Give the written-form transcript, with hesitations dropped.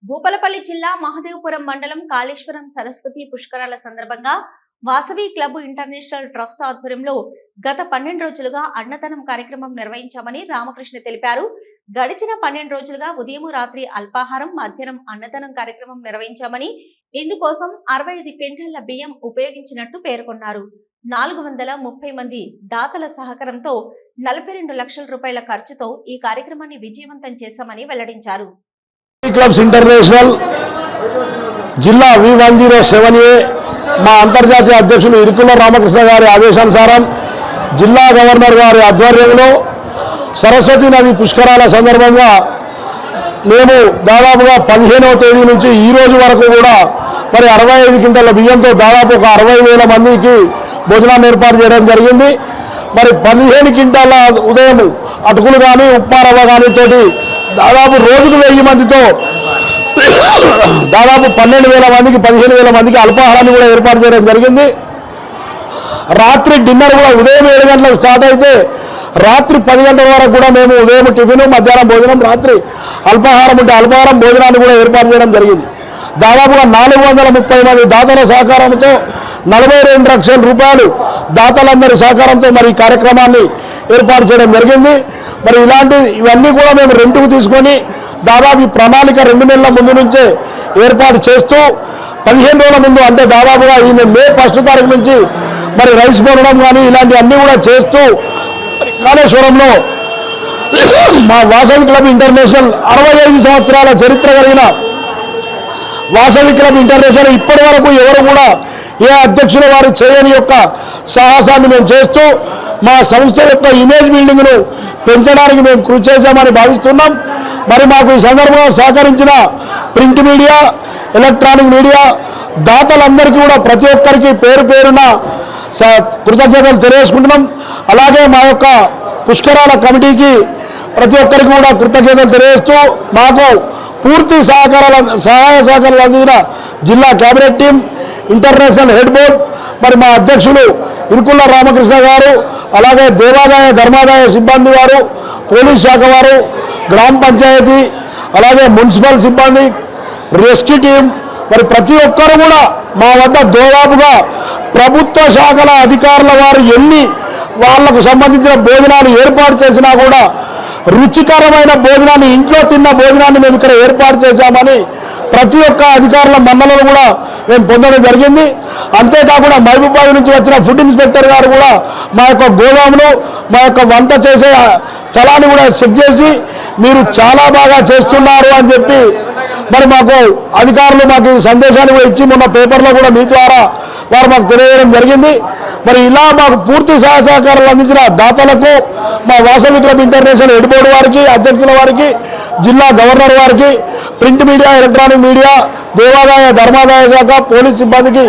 భూపాలపల్లి జిల్లా మహదేవపురం మండలం కాళేశ్వరం సరస్వతి పుష్కరాల సందర్భంగా వాసవి క్లబ్ ఇంటర్నేషనల్ ట్రస్ట్ ఆధ్వర్యంలో గత 12 రోజులుగా అన్నదానం కార్యక్రమం నిర్వహించామని రామకృష్ణ తెలిపారు. గడిచిన 12 రోజులుగా ఉదయం రాత్రి అల్పాహారం, మధ్యాహ్నం అన్నదానం కార్యక్రమం నిర్వహించామని, ఇందుకోసం 65 క్వింటాళ్ల బియ్యం ఉపయోగించినట్టు పేర్కొన్నారు. 430 మంది దాతల సహకారంతో 42 లక్షల రూపాయల ఖర్చుతో ఈ కార్యక్రమాన్ని విజయవంతం చేశామని వెల్లడించారు. క్లబ్స్ ఇంటర్నేషనల్ జిల్లా V107A మా అంతర్జాతీయ అధ్యక్షులు ఇరుకుల రామకృష్ణ గారి ఆదేశానుసారం జిల్లా గవర్నర్ గారి ఆధ్వర్యంలో సరస్వతి నది పుష్కరాల సందర్భంగా మేము దాదాపుగా 15వ తేదీ నుంచి ఈ రోజు వరకు కూడా మరి 65 క్వింటాల బియ్యంతో దాదాపు ఒక 60,000 మందికి భోజనాన్ని ఏర్పాటు చేయడం జరిగింది. మరి 15 క్వింటాల ఉదయం అటుకులు కానీ ఉప్మా రవ్వ కానీ తోటి దాదాపు రోజుకు 1000 మందితో దాదాపు 12,000 మందికి 15,000 మందికి అల్పాహారాన్ని కూడా ఏర్పాటు చేయడం జరిగింది. రాత్రి డిన్నర్ కూడా ఉదయం 7 గంటలకు స్టార్ట్ అయితే రాత్రి 10 గంటల వరకు కూడా మేము ఉదయం టిఫిన్, మధ్యాహ్నం భోజనం, రాత్రి అల్పాహారం ఉంటే అల్పాహారం భోజనాన్ని కూడా ఏర్పాటు చేయడం జరిగింది. దాదాపుగా 430 మంది దాతల సహకారంతో 42 లక్షల రూపాయలు దాతలందరి సహకారంతో మరి ఈ కార్యక్రమాన్ని ఏర్పాటు చేయడం జరిగింది. మరి ఇవన్నీ కూడా మేము రెంట్కు తీసుకొని దాదాపు ఈ ప్రణాళిక 2 నెలల ముందు నుంచే ఏర్పాటు చేస్తూ 15 రోజుల ముందు అంటే దాదాపుగా ఈ మే 1 తారీఖు నుంచి మరి రైస్ కొనడం కానీ ఇలాంటివన్నీ కూడా చేస్తూ కాళేశ్వరంలో మా వాసవి క్లబ్ ఇంటర్నేషనల్ 65 సంవత్సరాల చరిత్ర కలిగిన వాసవి క్లబ్ ఇంటర్నేషనల్ ఇప్పటి వరకు ఎవరు కూడా ఏ అధ్యక్షుల వారు చేయని యొక్క సాహసాన్ని మేము చేస్తూ మా సంస్థ యొక్క ఇమేజ్ బిల్డింగ్ను పెంచడానికి మేము కృషి చేశామని భావిస్తున్నాం. మరి మాకు ఈ సందర్భంగా సహకరించిన ప్రింట్ మీడియా, ఎలక్ట్రానిక్ మీడియా దాతలందరికీ కూడా ప్రతి ఒక్కరికి పేరు పేరున కృతజ్ఞతలు తెలియజేసుకుంటున్నాం. అలాగే మా యొక్క పుష్కరాల కమిటీకి ప్రతి ఒక్కరికి కూడా కృతజ్ఞతలు తెలియజేస్తూ మాకు పూర్తి సహాయ సహకారాలు అందించిన జిల్లా cabinet team, international head board, మరి మా అధ్యక్షులు ఇరుకుల రామకృష్ణ గారు, అలాగే దేవాదాయ ధర్మాదాయ సిబ్బంది వారు, పోలీస్ శాఖ వారు, గ్రామ పంచాయతీ, అలాగే మున్సిపల్ సిబ్బంది, రెస్క్యూ టీం, మరి ప్రతి ఒక్కరు కూడా మా వద్ద దాదాపుగా ప్రభుత్వ శాఖల అధికారుల వారు ఎన్ని వాళ్లకు సంబంధించిన భోజనాలు ఏర్పాటు చేసినా కూడా రుచికరమైన భోజనాన్ని, ఇంట్లో తిన్న భోజనాన్ని మేము ఇక్కడ ఏర్పాటు చేశామని ప్రతి ఒక్క అధికారుల మన్నలను కూడా మేము పొందడం జరిగింది. అంతేకాకుండా మహబూబాబాద్ నుంచి వచ్చిన ఫుడ్ ఇన్స్పెక్టర్ గారు కూడా మా యొక్క గోదాములు, మా యొక్క వంట చేసే స్థలాన్ని కూడా చెక్ చేసి మీరు చాలా బాగా చేస్తున్నారు అని చెప్పి మరి మాకు అధికారులు మాకు ఈ సందేశాన్ని కూడా ఇచ్చి మొన్న పేపర్లో కూడా మీ ద్వారా వారు మాకు తెలియజేయడం జరిగింది. మరి ఇలా మాకు పూర్తి సహాయ సహకారాలు అందించిన దాతలకు మా Vasavi club international head board వారికి, అధ్యక్షుల వారికి, జిల్లా గవర్నర్ వారికి, ప్రింట్ మీడియా, ఎలక్ట్రానిక్ మీడియా, దేవాదాయ ధర్మాదాయ శాఖ, పోలీస్ సిబ్బందికి